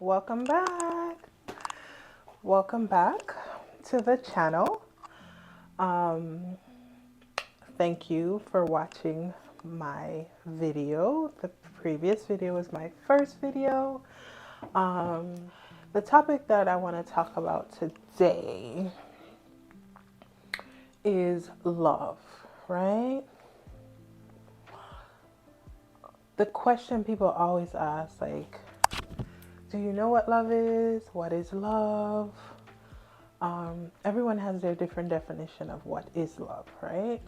welcome back. Welcome back to the channel. Um, Thank you for watching my video. The previous video was my first video. Um, the topic that I want to talk about today is love, right? The question people always ask, like, do you know what love is? What is love? Everyone has their different definition of what is love, right?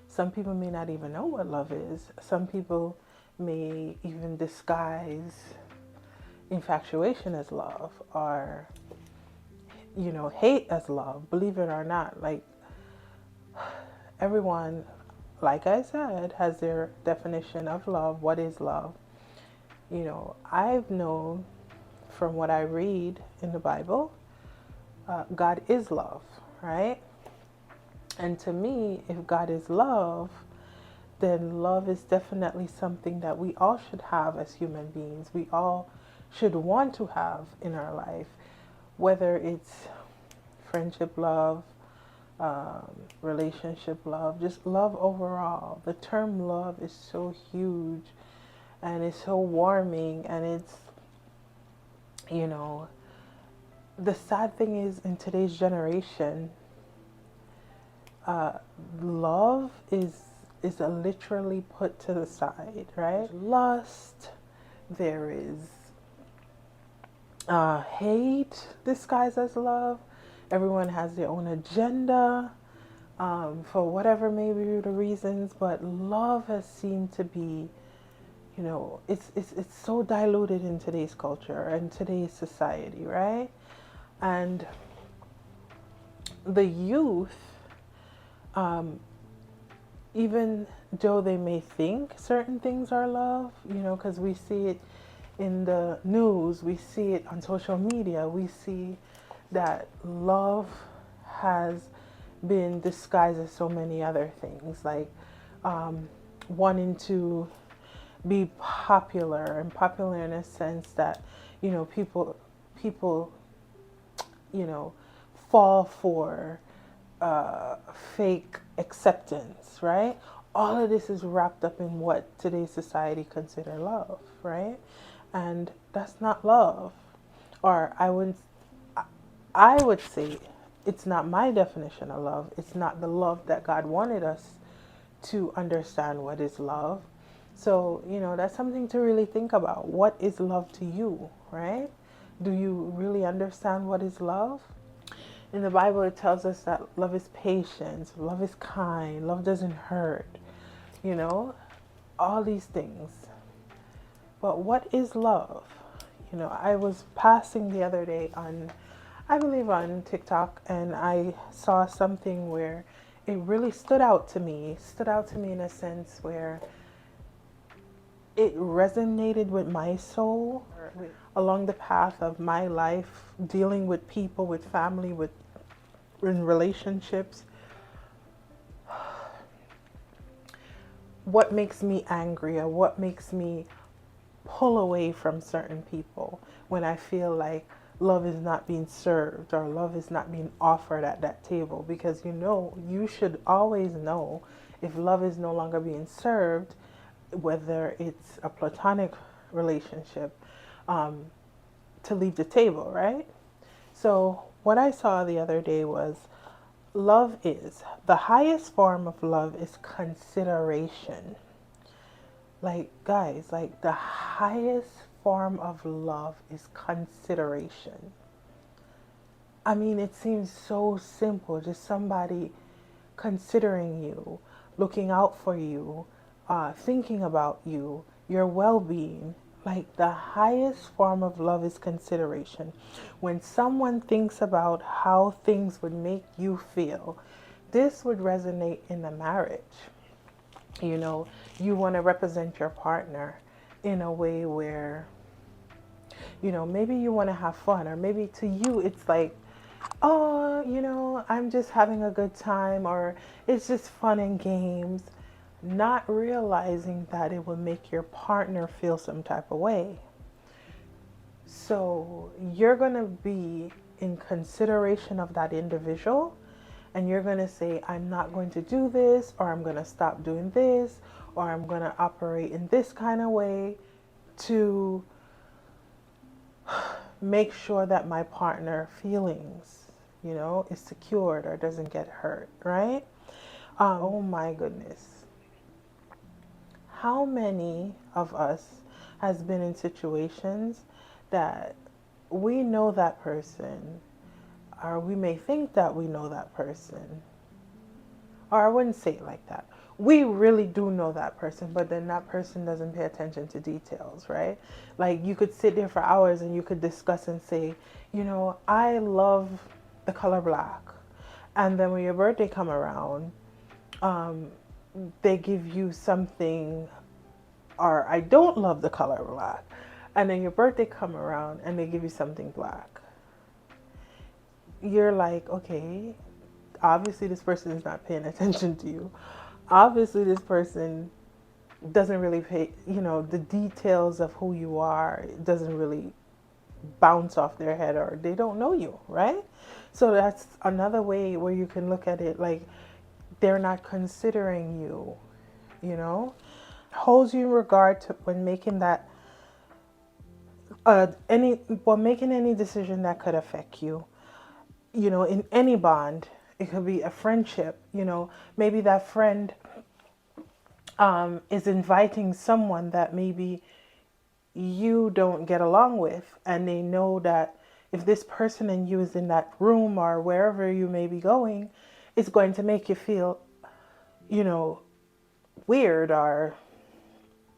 Some people may not even know what love is. Some people may even disguise infatuation as love or, hate as love. Believe it or not, like everyone, like I said, has their definition of love. What is love? I've known from what I read in the Bible, God is love, right? And to me, if God is love, then love is definitely something that we all should have as human beings. We all should want to have in our life, whether it's friendship love, relationship love, just love overall. The term love is so huge and it's so warming, and it's, the sad thing is in today's generation, love is literally put to the side, right? Lust, there is hate disguised as love. Everyone has their own agenda for whatever may be the reasons, but love has seemed to be, it's so diluted in today's culture and today's society, right? And the youth, even though they may think certain things are love, because we see it in the news, we see it on social media, we see that love has been disguised as so many other things, like wanting to be popular, and popular in a sense that, people, fall for fake acceptance, right? All of this is wrapped up in what today's society consider love, right? And that's not love. Or I would say it's not my definition of love. It's not the love that God wanted us to understand what is love. So, that's something to really think about. What is love to you, right? Do you really understand what is love? In the Bible, it tells us that love is patient, love is kind, love doesn't hurt, all these things. But what is love? I was passing the other day I believe on TikTok, and I saw something where it really stood out to me in a sense where it resonated with my soul along the path of my life, dealing with people, with family, in relationships. What makes me angry, or what makes me pull away from certain people when I feel like love is not being served or love is not being offered at that table? Because you should always know if love is no longer being served, whether it's a platonic relationship, to leave the table, right? So what I saw the other day was the highest form of love is consideration. Like, guys, like the highest form of love is consideration. I mean, it seems so simple, just somebody considering you, looking out for you, thinking about you, your well-being. Like, the highest form of love is consideration. When someone thinks about how things would make you feel, this would resonate in a marriage. You want to represent your partner in a way where, maybe you want to have fun, or maybe to you it's like, oh, I'm just having a good time, or it's just fun and games, not realizing that it will make your partner feel some type of way. So you're going to be in consideration of that individual, and you're going to say, I'm not going to do this, or I'm going to stop doing this, or I'm going to operate in this kind of way to make sure that my partner feelings, is secured or doesn't get hurt, right? Oh my goodness. How many of us has been in situations that we know that person, or we may think that we know that person, or I wouldn't say it like that. We really do know that person, but then that person doesn't pay attention to details, right? Like you could sit there for hours and you could discuss and say, I love the color black. And then when your birthday come around, um, they give you something, or I don't love the color black. And then your birthday come around and they give you something black. You're like, okay, obviously this person is not paying attention to you. Obviously this person doesn't really pay, the details of who you are doesn't really bounce off their head, or they don't know you, right? So that's another way where you can look at it, like they're not considering you, you know? Holds you in regard to when making that any well making any decision that could affect you, in any bond. It could be a friendship, maybe that friend is inviting someone that maybe you don't get along with, and they know that if this person and you is in that room or wherever you may be going, it's going to make you feel, you know, weird, or,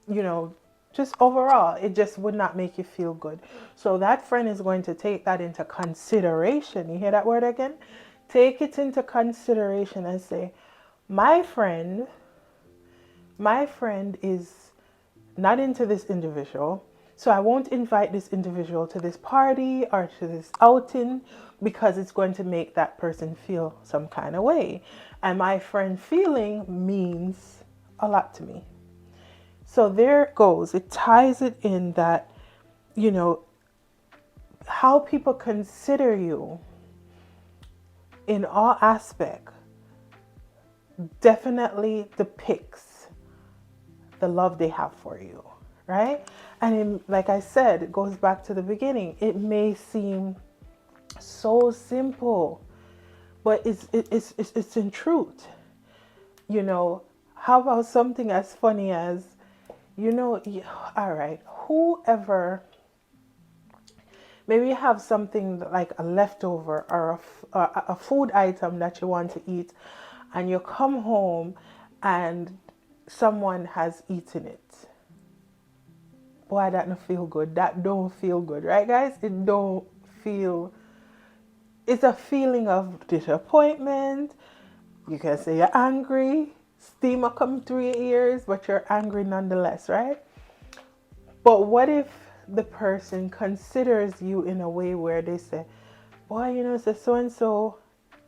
you know, just overall, it just would not make you feel good. So that friend is going to take that into consideration. You hear that word again? Take it into consideration and say, my friend, my friend is not into this individual, so I won't invite this individual to this party or to this outing because it's going to make that person feel some kind of way. And my friend feeling means a lot to me. So there it goes. It ties it in that, how people consider you in all aspect definitely depicts the love they have for you, right? And like I said, it goes back to the beginning. It may seem so simple, but it's in truth. How about something as funny as, all right, whoever, maybe you have something like a leftover or a food item that you want to eat, and you come home and someone has eaten it. Boy, that don't feel good. That don't feel good, right, guys? It don't feel. It's a feeling of disappointment. You can say you're angry. Steam will come through your ears, but you're angry nonetheless, right? But what if the person considers you in a way where they say, boy, so and so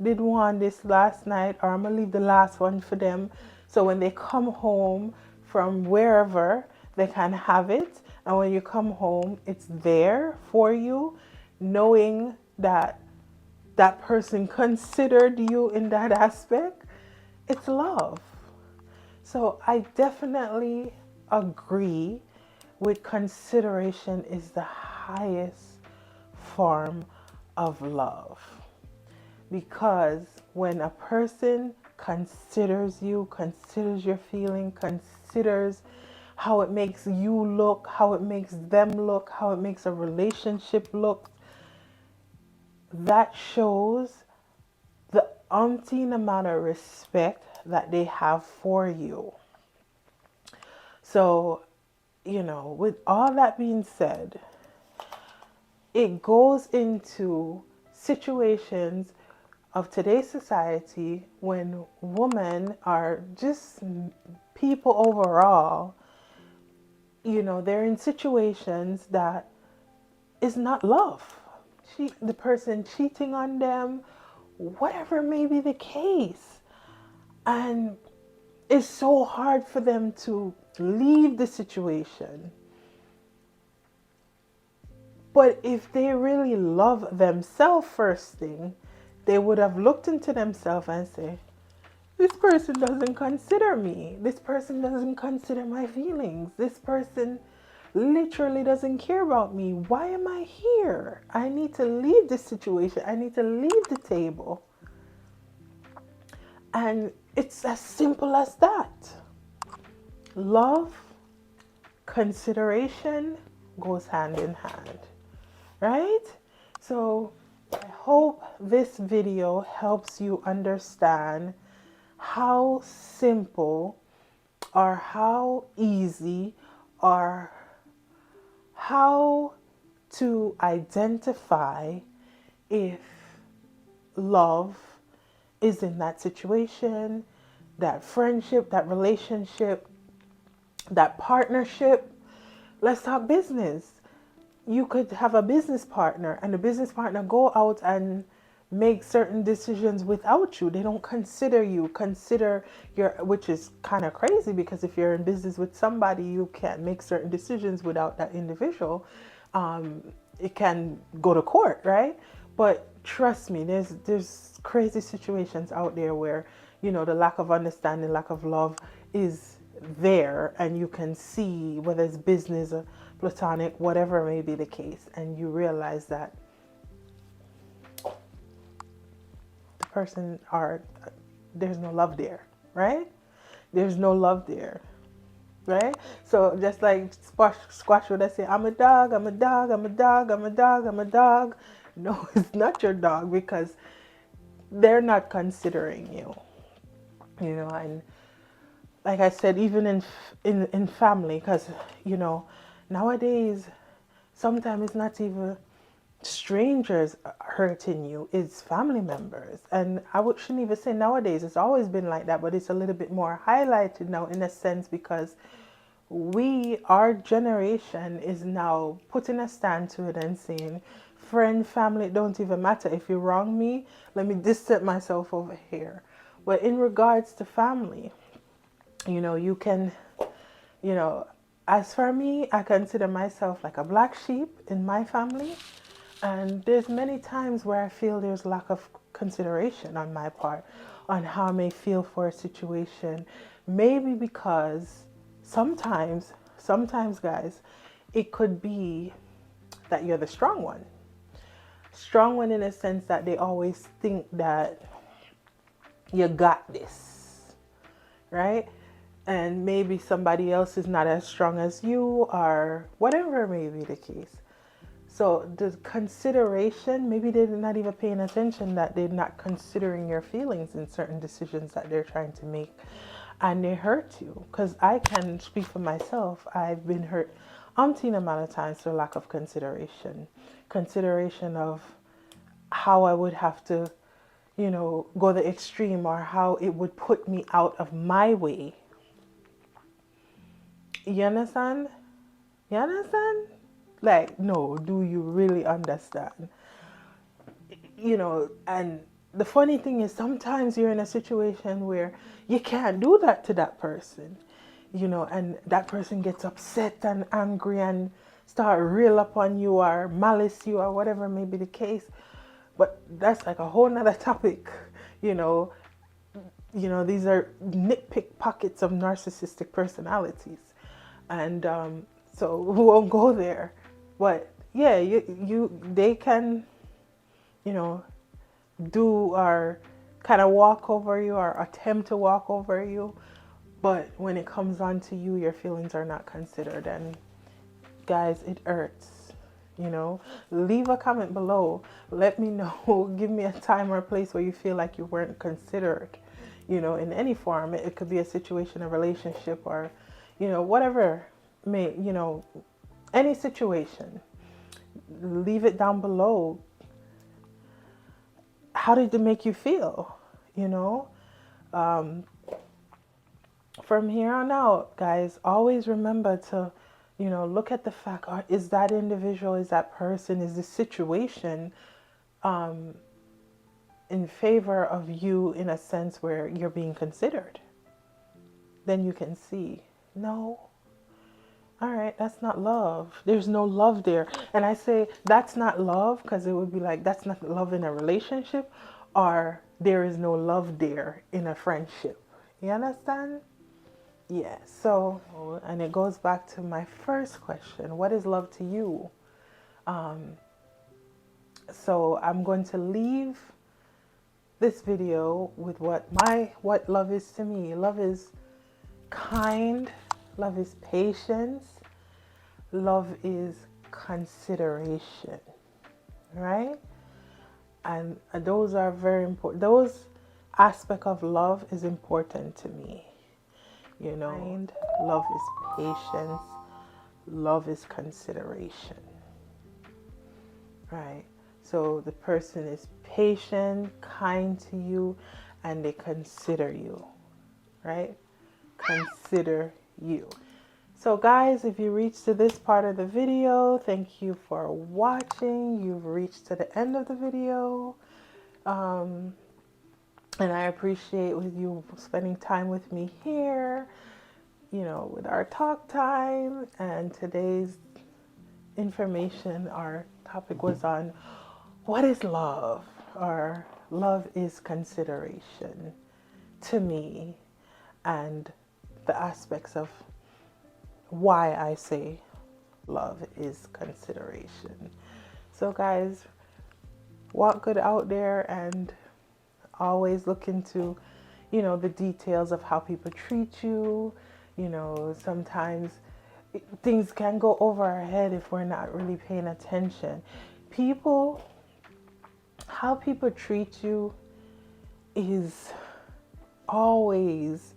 did want this last night, or I'm gonna leave the last one for them. So when they come home from wherever, they can have it. And when you come home, it's there for you, knowing that that person considered you in that aspect. It's love. So I definitely agree with consideration is the highest form of love. Because when a person considers you, considers your feeling, considers how it makes you look, how it makes them look, how it makes a relationship look, that shows the umpteen amount of respect that they have for you. So, with all that being said, it goes into situations of today's society when women are just people overall, they're in situations that is not love. The person cheating on them, whatever may be the case. And it's so hard for them to leave the situation. But if they really love themselves first thing, they would have looked into themselves and say, this person doesn't consider me. This person doesn't consider my feelings. This person literally doesn't care about me. Why am I here? I need to leave this situation. I need to leave the table. And it's as simple as that. Love, consideration goes hand in hand, right? So I hope this video helps you understand how simple or how easy or how to identify if love is in that situation, that friendship, that relationship, that partnership. Let's talk business. You could have a business partner and the business partner go out and make certain decisions without you. They don't consider you, consider your, which is kind of crazy because if you're in business with somebody, you can't make certain decisions without that individual. It can go to court, right? But trust me, there's crazy situations out there where, you know, the lack of understanding, lack of love is there, and you can see whether it's business or platonic, whatever may be the case, and you realize that the person are, there's no love there, right? There's no love there, right? So just like squash would I say, I'm a dog, I'm a dog, I'm a dog, I'm a dog, I'm a dog. No, it's not your dog because they're not considering you, you know. And like I said, even in family, because you know nowadays sometimes it's not even strangers hurting you, it's family members. And shouldn't even say nowadays, it's always been like that, but it's a little bit more highlighted now in a sense because our generation is now putting a stand to it and saying, friend, family, it don't even matter. If you wrong me, let me distance myself over here. But in regards to family, you know, you can, you know, as for me, I consider myself like a black sheep in my family. And there's many times where I feel there's lack of consideration on my part on how I may feel for a situation. Maybe because sometimes, guys, it could be that you're the strong one. Strong one in a sense that they always think that you got this, right? And maybe somebody else is not as strong as you or whatever may be the case. So the consideration, maybe they're not even paying attention that they're not considering your feelings in certain decisions that they're trying to make, and they hurt you. Because I can speak for myself. I've been hurt umpteen amount of times for lack of consideration. Consideration of how I would have to, you know, go the extreme or how it would put me out of my way. You understand? You understand? Like, no, do you really understand? You know, and the funny thing is sometimes you're in a situation where you can't do that to that person, you know, and that person gets upset and angry and start reel up on you or malice you or whatever may be the case. But that's like a whole nother topic, you know. You know, these are nitpick pockets of narcissistic personalities. And so we won't go there. But yeah, they can, you know, do or kind of walk over you or attempt to walk over you. But when it comes on to you, your feelings are not considered. And guys, it hurts. You know, leave a comment below. Let me know. Give me a time or a place where you feel like you weren't considered, you know, in any form. It could be a situation, a relationship, or, you know, whatever may, you know, any situation. Leave it down below. How did it make you feel? You know, from here on out, guys, always remember to, you know, look at the fact, is that individual, is that person, is the situation in favor of you in a sense where you're being considered? Then you can see, no, All right, that's not love. There's no love there. And I say that's not love because it would be like that's not love in a relationship, or there is no love there in a friendship. You understand? Yeah. So, and it goes back to my first question: what is love to you? So I'm going to leave this video with what love is to me. Love is kind. Love is patience. Love is consideration, right? And those are very important. Those aspect of love is important to me. You know, kind, love is patience, love is consideration, right? So the person is patient, kind to you, and they consider you, right? Consider you. So guys, if you reached to this part of the video, thank you for watching. You've reached to the end of the video. And I appreciate with you spending time with me here, you know, with our talk time. And today's information, our topic was on what is love, or love is consideration to me, and the aspects of why I say love is consideration. So guys, walk good out there and always look into, you know, the details of how people treat you. You know, sometimes things can go over our head if we're not really paying attention. People, how people treat you is always,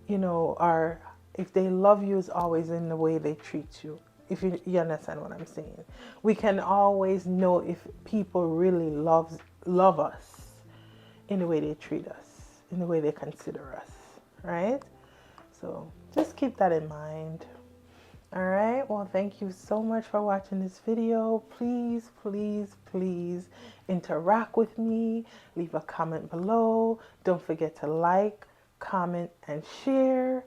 you know, are if they love you is always in the way they treat you. If you understand what I'm saying, we can always know if people really love us in the way they treat us, in the way they consider us, right? So just keep that in mind. All right, well, thank you so much for watching this video. Please, please, please interact with me. Leave a comment below. Don't forget to like, comment, and share.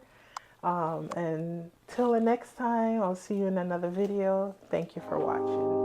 And till the next time, I'll see you in another video. Thank you for watching.